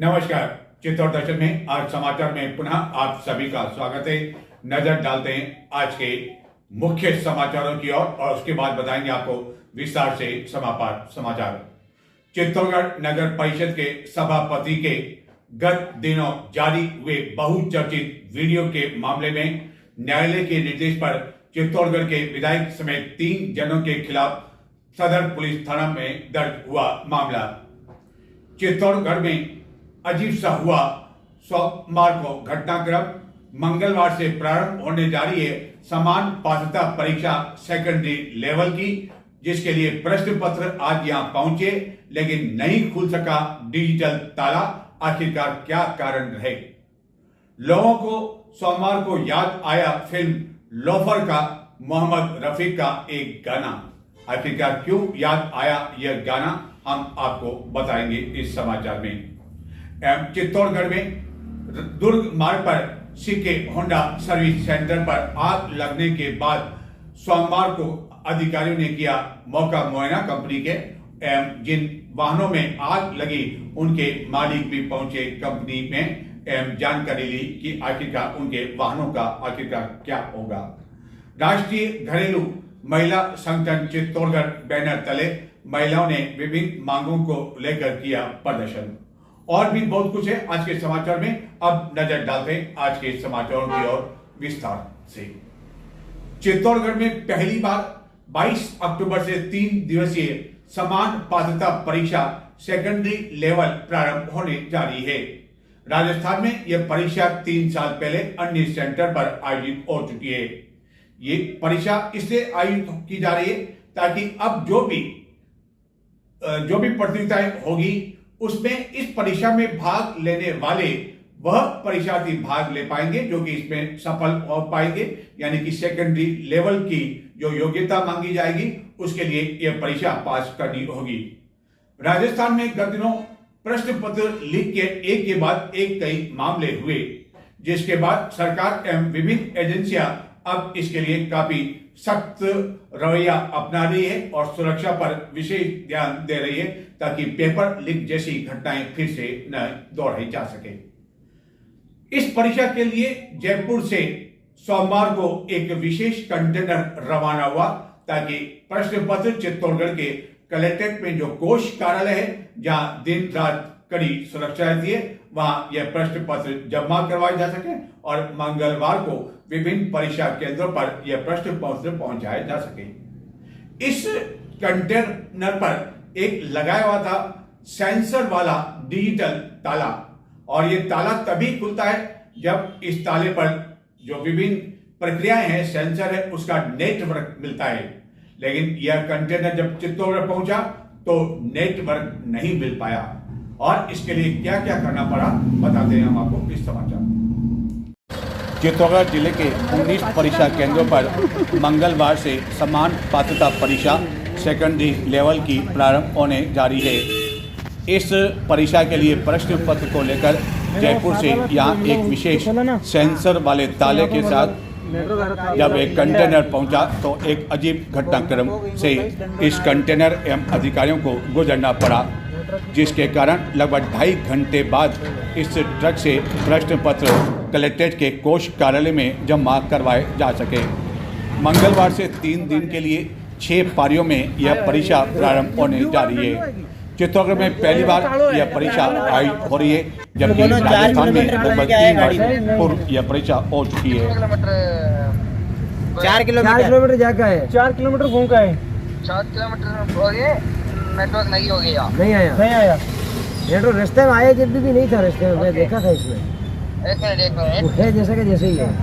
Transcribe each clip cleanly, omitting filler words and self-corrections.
नमस्कार। चित्तौड़ दर्शन में आज समाचार में पुनः आप सभी का स्वागत है। नजर डालते हैं आज के मुख्य समाचारों की ओर और उसके बाद बताएंगे आपको विस्तार से समाचार। चित्तौड़गढ़ नगर परिषद के सभापति के गत दिनों जारी हुए बहुचर्चित वीडियो के मामले में न्यायालय के निर्देश पर चित्तौड़गढ़ के विधायक समेत 3 जनों के खिलाफ सदर पुलिस थाना में दर्ज हुआ मामला। चित्तौड़गढ़ में अजीब सा हुआ सोमवार को घटनाक्रम। मंगलवार से प्रारंभ होने जा रही है समान पात्रता परीक्षा सेकेंडरी लेवल की, जिसके लिए प्रश्न पत्र आज यहां पहुंचे लेकिन नहीं खुल सका डिजिटल ताला। आखिरकार क्या कारण रहे? लोगों को सोमवार को याद आया फिल्म लोफर का मोहम्मद रफी का एक गाना। आखिरकार क्यों याद आया यह गाना, हम आपको बताएंगे इस समाचार में। चित्तौड़गढ़ में दुर्ग मार्ग पर सीके होंडा सर्विस सेंटर पर आग लगने के बाद सोमवार को अधिकारियों ने किया मौका मुआयना। कंपनी के जिन वाहनों में आग लगी उनके मालिक भी पहुंचे कंपनी में, जानकारी ली कि आखिरकार उनके वाहनों का आखिरकार क्या होगा। राष्ट्रीय घरेलू महिला संगठन चित्तौड़गढ़ बैनर तले महिलाओं ने विभिन्न मांगों को लेकर किया प्रदर्शन। और भी बहुत कुछ है आज के समाचार में। अब नजर डालते हैं आज के समाचारों की ओर विस्तार से। चित्तौड़गढ़ में पहली बार 22 अक्टूबर से 3 दिवसीय समान पात्रता परीक्षा सेकेंडरी लेवल प्रारंभ होने जा रही है। राजस्थान में यह परीक्षा 3 साल पहले अन्य सेंटर पर आयोजित हो चुकी है। ये परीक्षा इसलिए आयोजित की जा रही है ताकि अब जो भी प्रतियोगिताएं होगी उसमें इस परीक्षा में भाग लेने वाले वह परीक्षार्थी भाग ले पाएंगे जो कि इसमें सफल हो पाएंगे। यानी कि सेकेंडरी लेवल की जो योग्यता मांगी जाएगी उसके लिए यह परीक्षा पास करनी होगी। राजस्थान में गत दिनों प्रश्न पत्र लीक के एक के बाद एक कई मामले हुए, जिसके बाद सरकार एवं विभिन्न एजेंसियां अब इसके लिए काफी सख्त रवैया अपना रही है और सुरक्षा पर विशेष ध्यान दे रही है ताकि पेपर लीक जैसी घटनाएं फिर से न दोहराई जा सके। इस परीक्षा के लिए जयपुर से सोमवार को एक विशेष कंटेनर रवाना हुआ ताकि प्रश्न पत्र चित्तौड़गढ़ के कलेक्ट्रेट में जो कोष कार्यालय है जहां दिन रात कड़ी सुरक्षा रहती है वहां यह प्रश्न पत्र जमा करवाए जा सके और मंगलवार को विभिन्न परीक्षा केंद्रों पर यह प्रश्न पत्र पहुंचाए जा सके। इस कंटेनर पर एक लगाया हुआ था सेंसर वाला डिजिटल ताला और यह ताला तभी खुलता है जब इस ताले पर जो विभिन्न प्रक्रियाएं हैं, सेंसर है, उसका नेटवर्क मिलता है। लेकिन यह कंटेनर जब चित्तौड़गढ़ पहुंचा तो नेटवर्क नहीं मिल पाया और इसके लिए क्या क्या करना पड़ा बताते हैं हम आपको इस समाचार में। चित्तौड़गढ़ जिले के 19 परीक्षा केंद्रों पर मंगलवार से समान पात्रता परीक्षा सेकेंडरी लेवल की प्रारंभ होने जा रही है। इस परीक्षा के लिए प्रश्न पत्र को लेकर जयपुर से यहाँ एक विशेष सेंसर वाले ताले के साथ जब एक कंटेनर पहुंचा तो एक अजीब घटनाक्रम से इस कंटेनर एवं अधिकारियों को गुजरना पड़ा, जिसके कारण लगभग 2.5 घंटे बाद इस ट्रक से प्रश्न पत्र कलेक्ट्रेट के कोष कार्यालय में जमा करवाए जा सके। मंगलवार से 3 दिन के लिए 6 पारियों में यह परीक्षा प्रारंभ होने जा रही है। चित्तौड़गढ़ में पहली बार यह परीक्षा आयोजित हो रही है, जबकि राजस्थान में लगभग 3 वर्ष पूर्व यह परीक्षा हो चुकी है। 4 किलोमीटर जाकर है, 4 किलोमीटर घूम का है, 4 किलोमीटर हो गए। नेटवर्क नहीं हो गया, नहीं आया। नेटवर्क रास्ते में आया जब भी नहीं था, रास्ते में मैं देखा था। इसमें एक मिनट है जैसे कि जैसे ही है।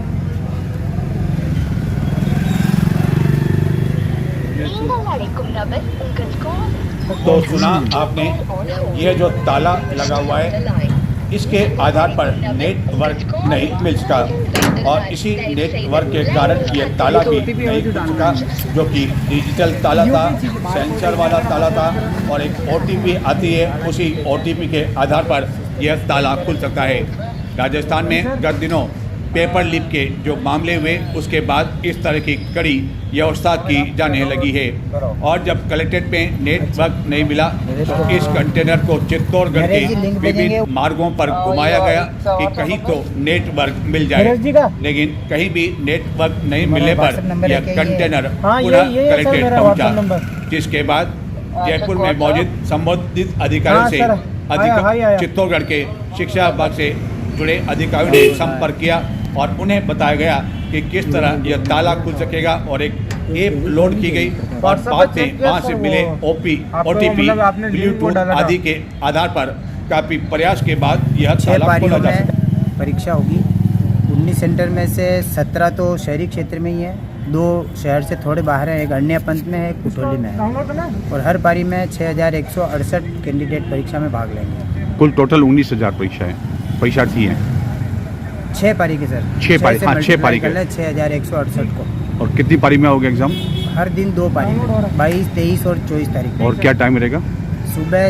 तो सुना आपने, यह जो ताला लगा हुआ है इसके आधार पर नेटवर्क नहीं मिल सका और इसी नेटवर्क के कारण यह ताला भी नहीं खुल सका, जो कि डिजिटल ताला था, सेंसर वाला ताला था और एक OTP आती है, उसी OTP के आधार पर यह ताला खुल सकता है। राजस्थान में गत दिनों पेपर लीक के जो मामले हुए उसके बाद इस तरह की कड़ी व्यवस्था की जाने लगी है। और जब कलेक्ट्रेट में नेटवर्क नहीं मिला तो इस कंटेनर को चित्तौड़गढ़ के विभिन्न मार्गों पर घुमाया गया कि कहीं तो नेटवर्क मिल जाए, लेकिन कहीं भी नेटवर्क नहीं मिलने पर यह कंटेनर पुनः कलेक्ट्रेट पहुंचा, जिसके बाद जयपुर में मौजूद संबंधित अधिकारियों से चित्तौड़गढ़ के शिक्षा विभाग से जुड़े अधिकारियों ने संपर्क किया और उन्हें बताया गया कि किस तरह यह ताला खुल सकेगा और एक ऐप लोड की गई और बाद में वहाँ से मिले OTP ब्लूटूथ आदि के आधार पर काफ़ी प्रयास के बाद यह ताला खोला जा सका। परीक्षा होगी 19 सेंटर में से 17 तो शहरी क्षेत्र में ही है, 2 शहर से थोड़े बाहर है, एक अरनियापंत में है, एक कुटोली में है। और हर पारी में 6168 कैंडिडेट परीक्षा में भाग लेंगे। कुल टोटल 19,000 परीक्षार्थी हैं। 6 पारी के सर, 6 पारी, हाँ 6 पारी के 6168 को। और कितनी पारी में होगा एग्जाम? हर दिन 2 पारी, 22, 23 और 24 तारीख को। और क्या टाइम रहेगा? सुबह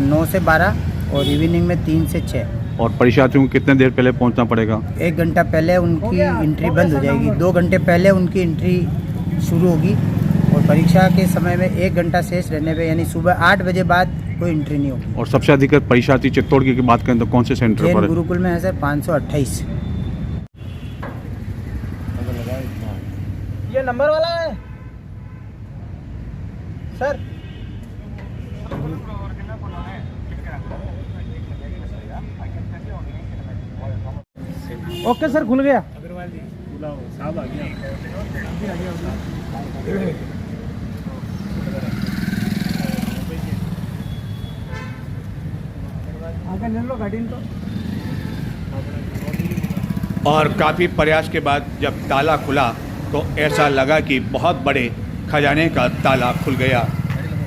9 से 12 और इवनिंग में 3 से 6। और परीक्षार्थियों को कितने देर पहले पहुंचना पड़ेगा? 1 घंटा पहले उनकी एंट्री बंद हो जाएगी, 2 घंटे पहले उनकी एंट्री शुरू होगी और परीक्षा के समय में 1 घंटा शेष रहने पे यानी सुबह 8 बजे बाद कोई एंट्री नहीं होगी। और सबसे अधिक परीक्षार्थी चित्तौड़गढ़ की बात करें तो कौन से सेंटर जैन पर है? गुरुकुल में है सर 528। ये नंबर वाला है सर। ओके सर, खुल गया। आगे ले लो गाड़ी तो। और काफ़ी प्रयास के बाद जब ताला खुला तो ऐसा लगा कि बहुत बड़े खजाने का ताला खुल गया,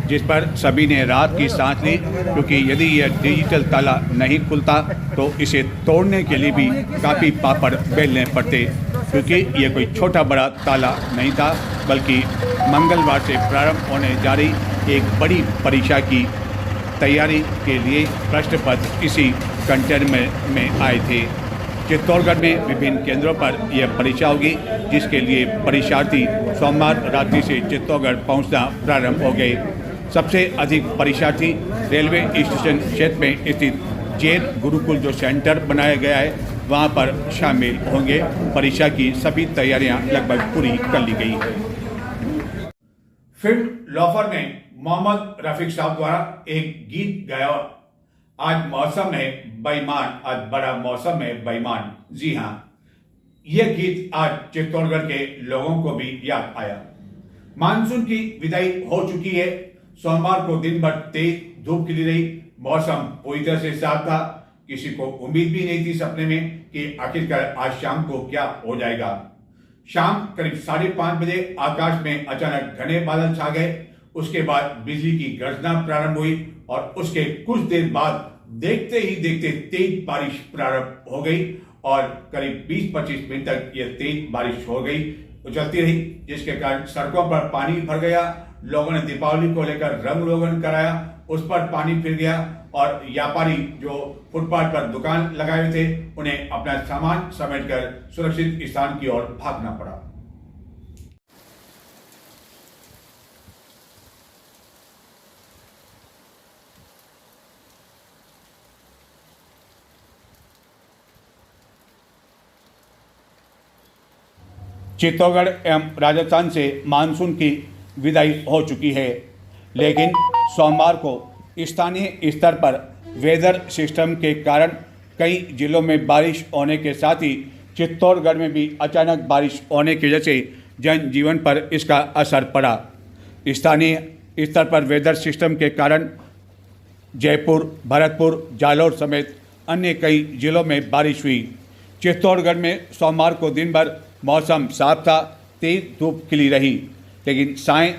जिस पर सभी ने राहत की सांस ली, क्योंकि यदि यह डिजिटल ताला नहीं खुलता तो इसे तोड़ने के लिए भी काफ़ी पापड़ बेलने पड़ते, क्योंकि ये कोई छोटा बड़ा ताला नहीं था, बल्कि मंगलवार से प्रारंभ होने जा रही एक बड़ी परीक्षा की तैयारी के लिए प्रश्न पत्र इसी कंटेनर में आए थे। चित्तौड़गढ़ में विभिन्न केंद्रों पर यह परीक्षा होगी, जिसके लिए परीक्षार्थी सोमवार रात्रि से चित्तौड़गढ़ पहुंचना प्रारंभ हो गए। सबसे अधिक परीक्षार्थी रेलवे स्टेशन क्षेत्र में स्थित जैन गुरुकुल जो सेंटर बनाया गया है वहां पर शामिल होंगे। परीक्षा की सभी तैयारियां लगभग पूरी कर ली गई है। फिल्म लॉफर में मोहम्मद रफीक साहब द्वारा एक गीत गाया, आज मौसम है बेईमान, आज बड़ा मौसम है बेईमान। जी हाँ, यह गीत आज चित्तौड़गढ़ के लोगों को भी याद आया। मानसून की विदाई हो चुकी है। सोमवार को दिन भर तेज धूप खिली रही, मौसम पूरी तरह से साफ था। किसी को उम्मीद भी नहीं थी सपने में कि आखिरकार आज शाम को क्या हो जाएगा। शाम करीब 5:30 बजे आकाश में अचानक घने बादल छा गए। उसके बाद बिजली की गर्जना प्रारंभ हुई और उसके कुछ देर बाद देखते ही देखते तेज बारिश प्रारंभ हो गई और करीब 20-25 मिनट तक यह तेज बारिश हो गई, चलती रही, जिसके कारण सड़कों पर पानी भर गया। लोगों ने दीपावली को लेकर रंग रोगन कराया, उस पर पानी फिर गया और व्यापारी जो फुटपाथ पर दुकान लगाए हुए थे उन्हें अपना सामान समेटकर सुरक्षित स्थान की ओर भागना पड़ा। चित्तौड़गढ़ एवं राजस्थान से मानसून की विदाई हो चुकी है, लेकिन सोमवार को स्थानीय स्तर पर वेदर सिस्टम के कारण कई जिलों में बारिश होने के साथ ही चित्तौड़गढ़ में भी अचानक बारिश होने की वजह से जनजीवन पर इसका असर पड़ा। स्थानीय स्तर पर वेदर सिस्टम के कारण जयपुर, भरतपुर, जालौर समेत अन्य कई जिलों में बारिश हुई। चित्तौड़गढ़ में सोमवार को दिन भर मौसम साफ था, तेज धूप खिली रही, लेकिन सायं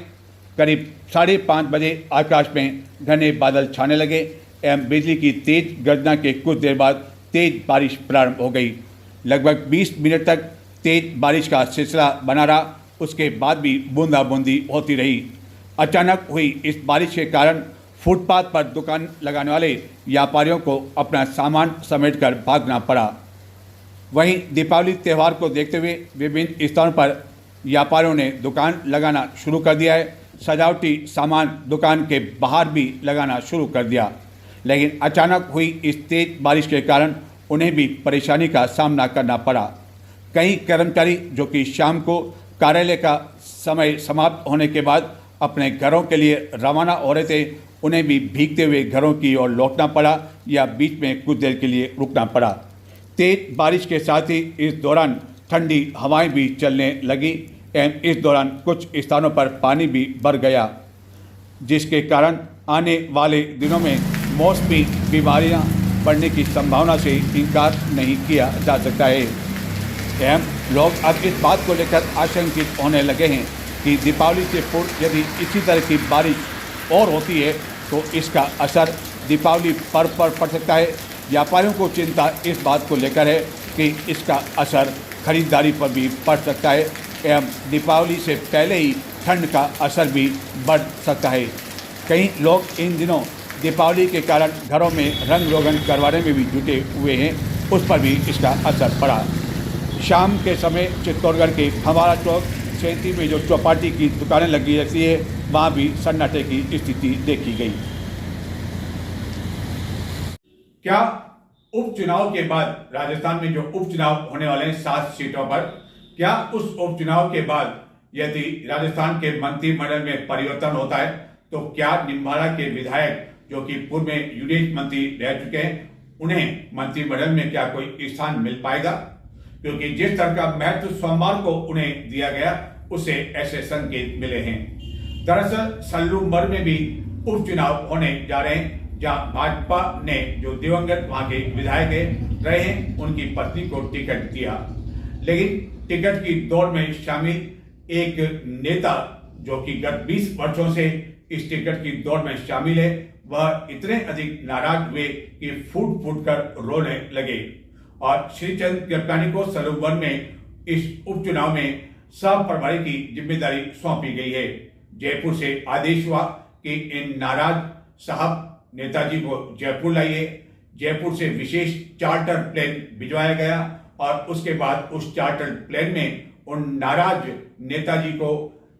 करीब 5:30 बजे आकाश में घने बादल छाने लगे एवं बिजली की तेज गर्जना के कुछ देर बाद तेज बारिश प्रारंभ हो गई। लगभग 20 मिनट तक तेज बारिश का सिलसिला बना रहा, उसके बाद भी बूंदाबूंदी होती रही। अचानक हुई इस बारिश के कारण फुटपाथ पर दुकान लगाने वाले व्यापारियों को अपना सामान समेटकर भागना पड़ा। वहीं दीपावली त्यौहार को देखते हुए विभिन्न स्थानों पर व्यापारियों ने दुकान लगाना शुरू कर दिया है। सजावटी सामान दुकान के बाहर भी लगाना शुरू कर दिया, लेकिन अचानक हुई इस तेज बारिश के कारण उन्हें भी परेशानी का सामना करना पड़ा। कई कर्मचारी जो कि शाम को कार्यालय का समय समाप्त होने के बाद अपने घरों के लिए रवाना हो रहे थे, उन्हें भी भीगते हुए घरों की ओर लौटना पड़ा या बीच में कुछ देर के लिए रुकना पड़ा। तेज बारिश के साथ ही इस दौरान ठंडी हवाएं भी चलने लगी एवं इस दौरान कुछ स्थानों पर पानी भी भर गया, जिसके कारण आने वाले दिनों में मौसमी बीमारियां बढ़ने की संभावना से इनकार नहीं किया जा सकता है। एवं लोग अब इस बात को लेकर आशंकित होने लगे हैं कि दीपावली से पूर्व यदि इसी तरह की बारिश और होती है तो इसका असर दीपावली पर्व पर पड़ सकता है। व्यापारियों को चिंता इस बात को लेकर है कि इसका असर खरीदारी पर भी पड़ सकता है एवं दीपावली से पहले ही ठंड का असर भी बढ़ सकता है। कई लोग इन दिनों दीपावली के कारण घरों में रंग रोगन करवाने में भी जुटे हुए हैं, उस पर भी इसका असर पड़ा। शाम के समय चित्तौड़गढ़ के फंवारा चौक सेंती में जो चौपाटी की दुकानें लगी रहती है, वहाँ भी सन्नाटे की स्थिति देखी गई। क्या उपचुनाव के बाद राजस्थान में जो उपचुनाव होने वाले हैं 7 सीटों पर, क्या उस उपचुनाव के बाद यदि राजस्थान के मंत्रिमंडल में परिवर्तन होता है तो क्या निम्बाड़ा के विधायक जो कि पूर्व में यूनियन मंत्री रह चुके हैं, उन्हें मंत्रिमंडल में क्या कोई स्थान मिल पाएगा? क्योंकि जिस तरह का महत्व सोमवार को उन्हें दिया गया उससे ऐसे संकेत मिले हैं। दरअसल सल्लूमर में भी उपचुनाव होने जा रहे हैं, जहां भाजपा ने जो दिवंगत वहां के विधायक रहे हैं उनकी पत्नी को टिकट दिया, लेकिन टिकट की दौड़ में शामिल एक नेता जो कि गत 20 वर्षों से इस टिकट की दौड़ में शामिल है, वह इतने अधिक नाराज हुए कि फूट फूट कर रोने लगे और श्रीचंद कृपलानी को सलूमर में इस उपचुनाव में सह प्रभारी की जिम्मेदारी सौंपी गई है। जयपुर से आदेश हुआ कि इन नाराज साहब नेताजी को जयपुर लाइए। जयपुर से विशेष चार्टर प्लेन भिजवाया गया और उसके बाद उस चार्टर प्लेन में उन नाराज नेताजी को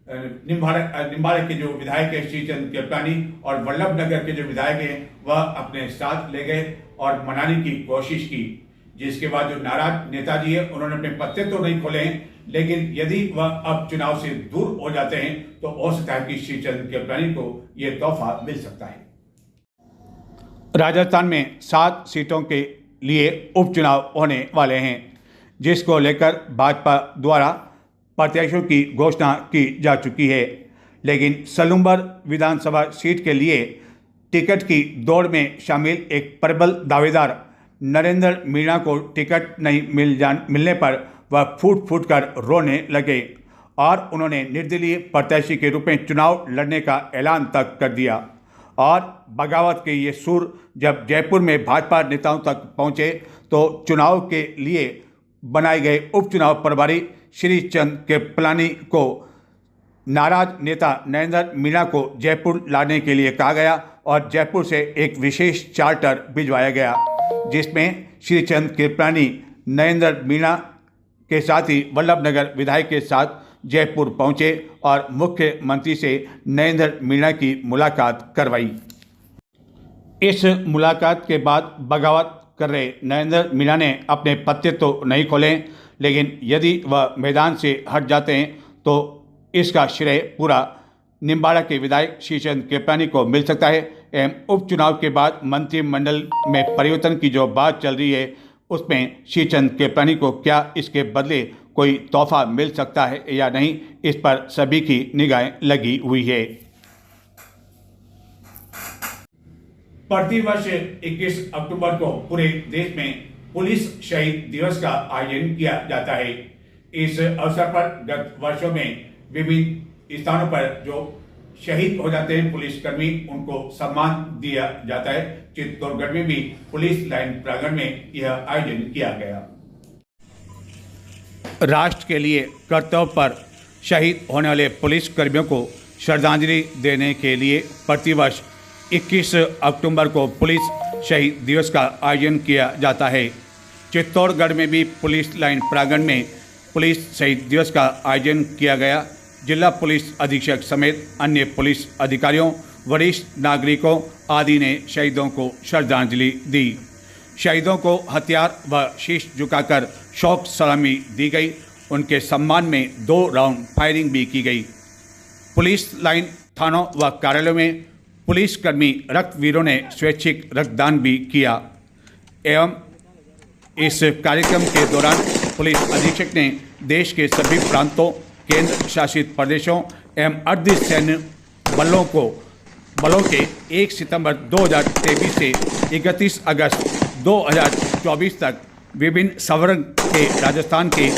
निम्बाड़ा के जो विधायक है श्रीचंद कृपलानी और वल्लभ नगर के जो विधायक हैं वह अपने साथ ले गए और मनाने की कोशिश की, जिसके बाद जो नाराज नेताजी है उन्होंने अपने पत्ते तो नहीं खोले हैं, लेकिन यदि वह अब चुनाव से दूर हो जाते हैं तो हो सकता है कि श्रीचंद कृपलानी को यह तोहफा मिल सकता है। राजस्थान में 7 सीटों के लिए उपचुनाव होने वाले हैं, जिसको लेकर भाजपा द्वारा प्रत्याशियों की घोषणा की जा चुकी है, लेकिन सलूमर विधानसभा सीट के लिए टिकट की दौड़ में शामिल एक प्रबल दावेदार नरेंद्र मीणा को टिकट नहीं मिलने पर वह फूट फूट कर रोने लगे और उन्होंने निर्दलीय प्रत्याशी के रूप में चुनाव लड़ने का ऐलान तक कर दिया। और बगावत के ये सुर जब जयपुर में भाजपा नेताओं तक पहुंचे तो चुनाव के लिए बनाए गए उपचुनाव प्रभारी श्रीचंद कृपलानी को नाराज नेता नरेंद्र मीणा को जयपुर लाने के लिए कहा गया और जयपुर से एक विशेष चार्टर भिजवाया गया, जिसमें श्रीचंद कृपलानी नरेंद्र मीणा के साथ ही वल्लभ नगर विधायक के साथ जयपुर पहुंचे और मुख्यमंत्री से नरेंद्र मीणा की मुलाकात करवाई। इस मुलाकात के बाद बगावत कर रहे नरेंद्र मीणा ने अपने पत्ते तो नहीं खोले, लेकिन यदि वह मैदान से हट जाते हैं तो इसका श्रेय पूरा निम्बाड़ा के विधायक श्रीचंद कृपलानी को मिल सकता है। एवं उपचुनाव के बाद मंत्रिमंडल में परिवर्तन की जो बात चल रही है उसमें श्रीचंद कृपलानी को क्या इसके बदले कोई तोहफा मिल सकता है या नहीं, इस पर सभी की निगाहें लगी हुई है। प्रतिवर्ष 21 अक्टूबर को पूरे देश में पुलिस शहीद दिवस का आयोजन किया जाता है। इस अवसर पर गत वर्षों में विभिन्न स्थानों पर जो शहीद हो जाते हैं पुलिसकर्मी, उनको सम्मान दिया जाता है। चित्तौड़गढ़ में भी पुलिस लाइन प्रांगण में यह आयोजन किया गया। राष्ट्र के लिए कर्तव्य पर शहीद होने वाले पुलिस कर्मियों को श्रद्धांजलि देने के लिए प्रतिवर्ष 21 अक्टूबर को पुलिस शहीद दिवस का आयोजन किया जाता है। चित्तौड़गढ़ में भी पुलिस लाइन प्रांगण में पुलिस शहीद दिवस का आयोजन किया गया। जिला पुलिस अधीक्षक समेत अन्य पुलिस अधिकारियों, वरिष्ठ नागरिकों आदि ने शहीदों को श्रद्धांजलि दी। शहीदों को हथियार व शीश झुकाकर शौक सलामी दी गई। उनके सम्मान में 2 राउंड फायरिंग भी की गई। पुलिस लाइन, थानों व कार्यालयों में पुलिसकर्मी रक्तवीरों ने स्वैच्छिक रक्तदान भी किया। एवं इस कार्यक्रम के दौरान पुलिस अधीक्षक ने देश के सभी प्रांतों, केंद्र शासित प्रदेशों एवं अर्धसैन्य बलों के 1 सितंबर 2023 से 31 अगस्त 2024 तक विभिन्न संवर्ग के राजस्थान के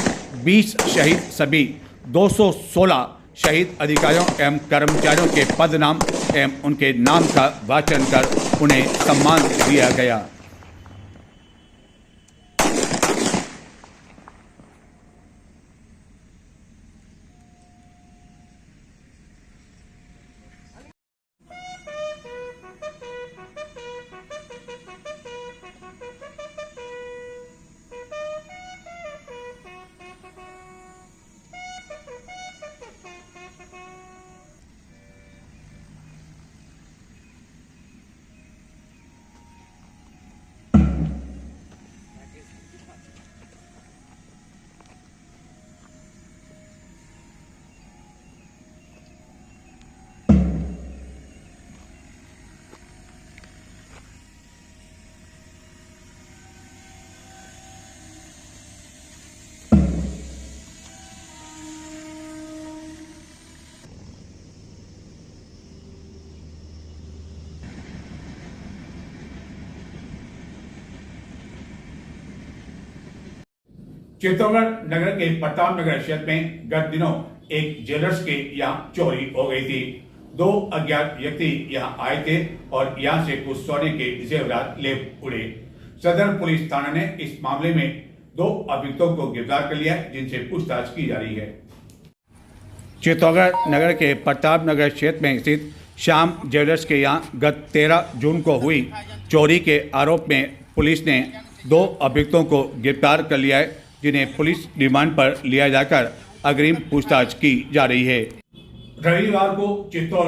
20 शहीद सभी 216 शहीद अधिकारियों एवं कर्मचारियों के पद नाम एवं उनके नाम का वाचन कर उन्हें सम्मान दिया गया। चित्तौड़गढ़ नगर के प्रताप नगर क्षेत्र में गत दिनों एक ज्वेलर्स के यहाँ चोरी हो गई थी। 2 अज्ञात व्यक्ति यहाँ आए थे और यहाँ से कुछ सोने के जेवरात ले उड़े। सदर पुलिस थाना ने इस मामले में 2 अभियुक्तों को गिरफ्तार कर लिया, जिनसे पूछताछ की जा रही है। चित्तौड़गढ़ नगर के प्रताप नगर क्षेत्र में स्थित श्याम ज्वेलर्स के यहाँ गत 13 जून को हुई चोरी के आरोप में पुलिस ने 2 अभियुक्तों को गिरफ्तार कर लिया है, जिन्हें पुलिस रिमांड पर लिया जाकर अग्रिम पूछताछ की जा रही है। रविवार को चित्तौड़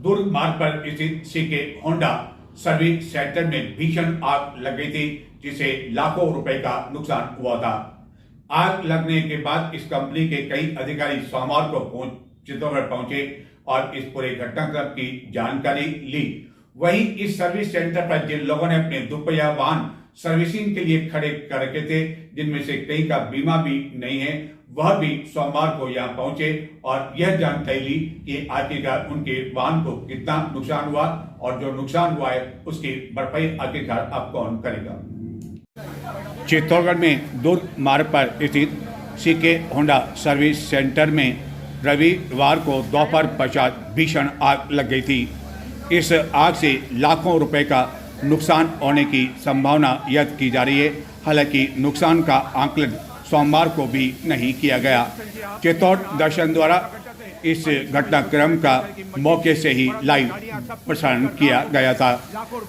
दुर्ग मार्ग पर स्थित सीके होंडा सर्विस सेंटर में भीषण आग लग गई थी, जिसे लाखों रुपए का नुकसान हुआ था। आग लगने के बाद इस कंपनी के कई अधिकारी सोमवार को चित्तौड़गढ़ पहुंचे और इस पूरे घटनाक्रम की जानकारी ली। वहीं इस सर्विस सेंटर पर जिन लोगों ने अपने दुपहिया वाहन सर्विसिंग के लिए खड़े कर रखे थे, जिनमें से कई का बीमा भी नहीं है, वह भी सोमवार को यहाँ पहुंचे और यह जानकारी ली कि आखिरकार उनके वाहन को कितना नुकसान हुआ और जो नुकसान हुआ है उसकी भरपाई आखिरकार अब कौन करेगा। चित्तौड़गढ़ में दुर्ग मार्ग पर स्थित सीके होंडा सर्विस सेंटर में रविवार को दोपहर पश्चात भीषण आग लग गई थी। इस आग से लाखों रुपए का नुकसान होने की संभावना व्यक्त की जा रही है। हालांकि नुकसान का आंकलन सोमवार को भी नहीं किया गया। चित्तौड़ दर्शन द्वारा इस घटनाक्रम का मौके से ही लाइव प्रसारण किया गया था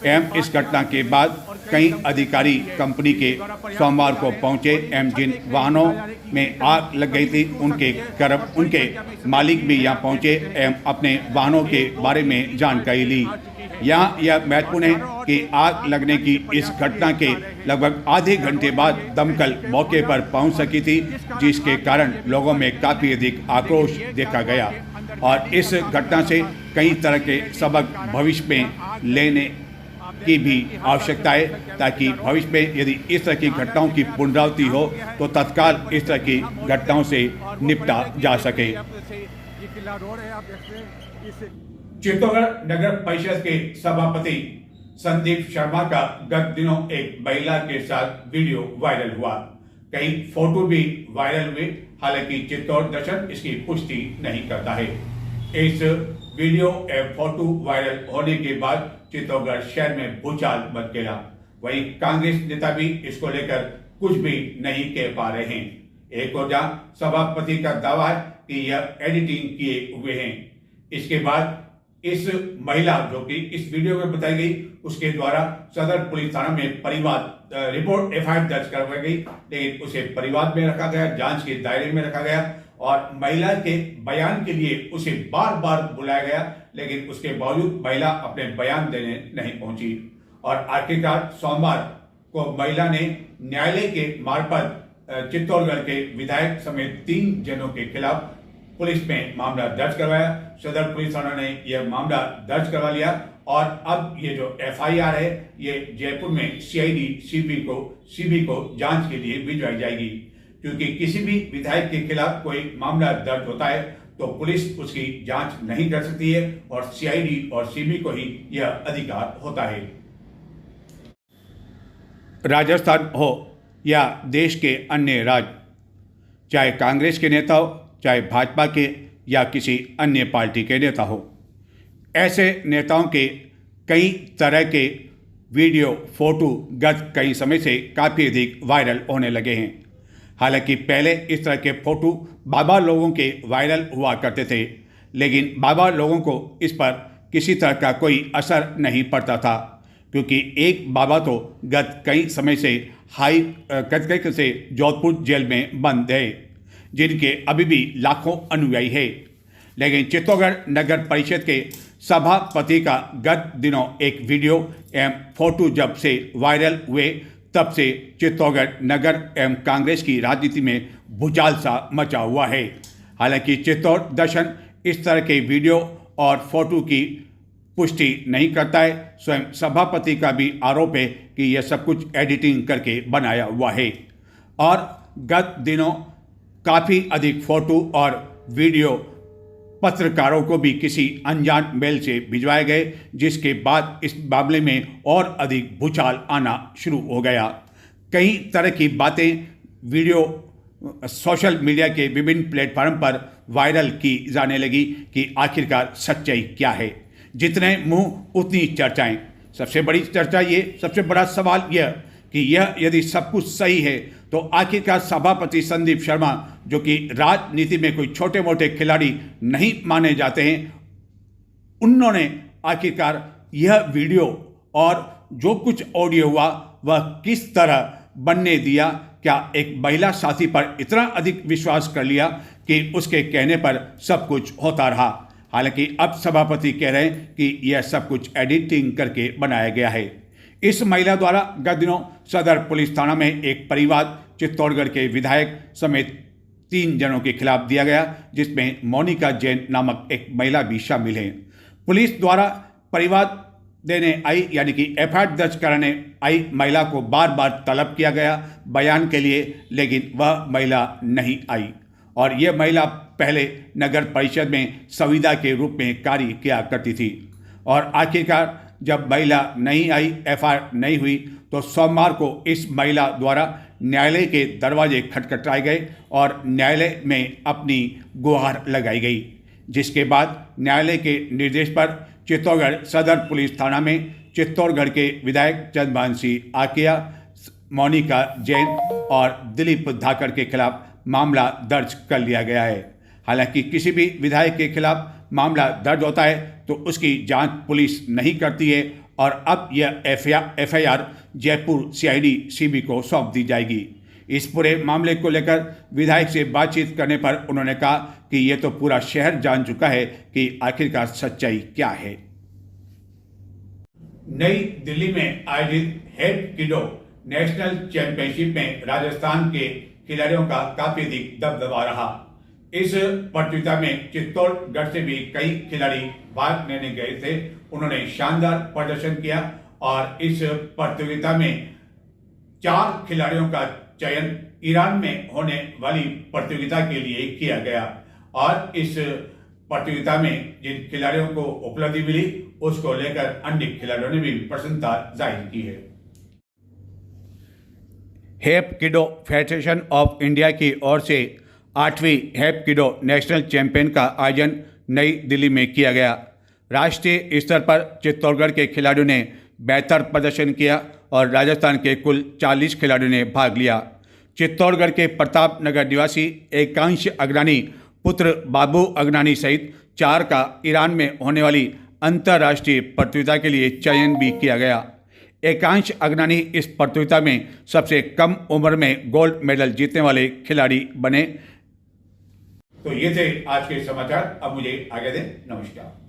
एवं इस घटना के बाद कई अधिकारी कंपनी के सोमवार को पहुंचे एवं जिन वाहनों में आग लग गई थी उनके मालिक भी यहां पहुंचे एवं अपने वाहनों के बारे में जानकारी ली। यहाँ यह महत्वपूर्ण है कि आग लगने की इस घटना के लगभग आधे घंटे बाद दमकल मौके पर पहुंच सकी थी, जिसके कारण लोगों में काफ़ी अधिक आक्रोश देखा गया और इस घटना से कई तरह के सबक भविष्य में लेने की भी आवश्यकता है, ताकि भविष्य में यदि इस तरह की घटनाओं की पुनरावृत्ति हो तो तत्काल इस तरह की घटनाओं से निपटा जा सके। चित्तौड़गढ़ नगर परिषद के सभापति संदीप शर्मा का गत दिनों एक महिला के साथ वीडियो वायरल हुआ। कई फोटो भी वायरल हुए। हालांकि चित्तौड़ दर्शन इसकी पुष्टि नहीं करता है। इस वीडियो एवं फोटो वायरल होने के बाद चित्तौड़गढ़ शहर में भूचाल मच गया। वहीं कांग्रेस नेता भी इसको लेकर कुछ भी नहीं कह पा रहे हैं। एक और जहां सभापति का दावा है कि यह एडिटिंग किए हुए हैं। इसके बाद इस महिला जो कि इस वीडियो में बताई गई उसके द्वारा सदर पुलिस थाना में परिवाद रिपोर्ट एफआईआर दर्ज करवाई गई, लेकिन उसे परिवाद में रखा गया, जांच के दायरे में रखा गया और महिला के बयान के लिए उसे बार बार बुलाया गया, लेकिन उसके बावजूद महिला अपने बयान देने नहीं पहुंची और आखिरकार सोमवार को महिला ने न्यायालय के मार्फत चित्तौड़गढ़ के विधायक समेत 3 जनों के खिलाफ पुलिस में मामला दर्ज करवाया। सदर पुलिस थाना ने यह मामला दर्ज करवा लिया और अब ये जो एफआईआर है ये जयपुर में सीआईडी सीबी को जांच के लिए भिजवाई जाएगी, क्योंकि किसी भी विधायक के खिलाफ कोई मामला दर्ज होता है तो पुलिस उसकी जांच नहीं कर सकती है और सीआईडी और सीबी को ही यह अधिकार होता है। राजस्थान हो या देश के अन्य राज्य, चाहे कांग्रेस के नेता हो, चाहे भाजपा के या किसी अन्य पार्टी के नेता हो, ऐसे नेताओं के कई तरह के वीडियो फोटो गत कई समय से काफ़ी अधिक वायरल होने लगे हैं। हालांकि पहले इस तरह के फोटो बाबा लोगों के वायरल हुआ करते थे, लेकिन बाबा लोगों को इस पर किसी तरह का कोई असर नहीं पड़ता था, क्योंकि एक बाबा तो गत कई समय से जोधपुर जेल में बंद है, जिनके अभी भी लाखों अनुयायी है। लेकिन चित्तौड़गढ़ नगर परिषद के सभापति का गत दिनों एक वीडियो एवं फोटो जब से वायरल हुए तब से चित्तौड़गढ़ नगर एवं कांग्रेस की राजनीति में भूचाल सा मचा हुआ है। हालांकि चित्तौड़ दर्शन इस तरह के वीडियो और फोटो की पुष्टि नहीं करता है। स्वयं सभापति का भी आरोप है कि यह सब कुछ एडिटिंग करके बनाया हुआ है और गत दिनों काफ़ी अधिक फोटो और वीडियो पत्रकारों को भी किसी अनजान मेल से भिजवाए गए, जिसके बाद इस मामले में और अधिक भूचाल आना शुरू हो गया। कई तरह की बातें वीडियो सोशल मीडिया के विभिन्न प्लेटफॉर्म पर वायरल की जाने लगी कि आखिरकार सच्चाई क्या है। जितने मुंह उतनी चर्चाएं। सबसे बड़ी चर्चा ये, सबसे बड़ा सवाल यह कि यह यदि सब कुछ सही है तो आखिरकार सभापति संदीप शर्मा, जो कि राजनीति में कोई छोटे मोटे खिलाड़ी नहीं माने जाते हैं, उन्होंने आखिरकार यह वीडियो और जो कुछ ऑडियो हुआ वह किस तरह बनने दिया। क्या एक महिला साथी पर इतना अधिक विश्वास कर लिया कि उसके कहने पर सब कुछ होता रहा। हालांकि अब सभापति कह रहे हैं कि यह सब कुछ एडिटिंग करके बनाया गया है। इस महिला द्वारा गत दिनों सदर पुलिस थाना में एक परिवाद चित्तौड़गढ़ के विधायक समेत 3 जनों के खिलाफ दिया गया, जिसमें मोनिका जैन नामक एक महिला भी शामिल है। पुलिस द्वारा परिवाद देने आई यानी कि एफआईआर दर्ज कराने आई महिला को बार बार तलब किया गया बयान के लिए, लेकिन वह महिला नहीं आई और यह महिला पहले नगर परिषद में संविदा के रूप में कार्य किया करती थी और आखिरकार जब महिला नहीं आई, एफआईआर नहीं हुई, तो सोमवार को इस महिला द्वारा न्यायालय के दरवाजे खटखटाए गए और न्यायालय में अपनी गुहार लगाई गई, जिसके बाद न्यायालय के निर्देश पर चित्तौड़गढ़ सदर पुलिस थाना में चित्तौड़गढ़ के विधायक चंद्रभान आकिया, मोनिका जैन और दिलीप धाकड़ के खिलाफ मामला दर्ज कर लिया गया है। हालांकि किसी भी विधायक के खिलाफ मामला दर्ज होता है तो उसकी जांच पुलिस नहीं करती है और अब यह एफआईआर जयपुर सीआईडी सीबी को सौंप दी जाएगी। इस पूरे मामले को लेकर विधायक से बातचीत करने पर उन्होंने कहा कि यह तो पूरा शहर जान चुका है कि आखिरकार सच्चाई क्या है। नई दिल्ली में आयोजित हेपकिडो नेशनल चैंपियनशिप में राजस्थान के खिलाड़ियों का काफी अधिक दबदबा रहा। इस प्रतियोगिता में चित्तौड़गढ़ से भी कई खिलाड़ी भाग लेने गए थे। उन्होंने शानदार प्रदर्शन किया और इस प्रतियोगिता में 4 खिलाड़ियों का चयन ईरान में होने वाली प्रतियोगिता के लिए किया गया और इस प्रतियोगिता में जिन खिलाड़ियों को उपलब्धि मिली उसको लेकर अन्य खिलाड़ियों ने भी प्रसन्नता जाहिर की है। हेपकिडो फेडरेशन ऑफ इंडिया की ओर से 8वीं हेपकिडो नेशनल चैंपियन का आयोजन नई दिल्ली में किया गया। राष्ट्रीय स्तर पर चित्तौड़गढ़ के खिलाड़ियों ने बेहतर प्रदर्शन किया और राजस्थान के कुल 40 खिलाड़ियों ने भाग लिया। चित्तौड़गढ़ के प्रताप नगर निवासी एकांश अगनानी पुत्र बाबू अगनानी सहित 4 का ईरान में होने वाली अंतर्राष्ट्रीय प्रतियोगिता के लिए चयन भी किया गया। एकांश अगनानी इस प्रतियोगिता में सबसे कम उम्र में गोल्ड मेडल जीतने वाले खिलाड़ी बने। तो ये थे आज के समाचार। अब मुझे आगे दें। नमस्कार।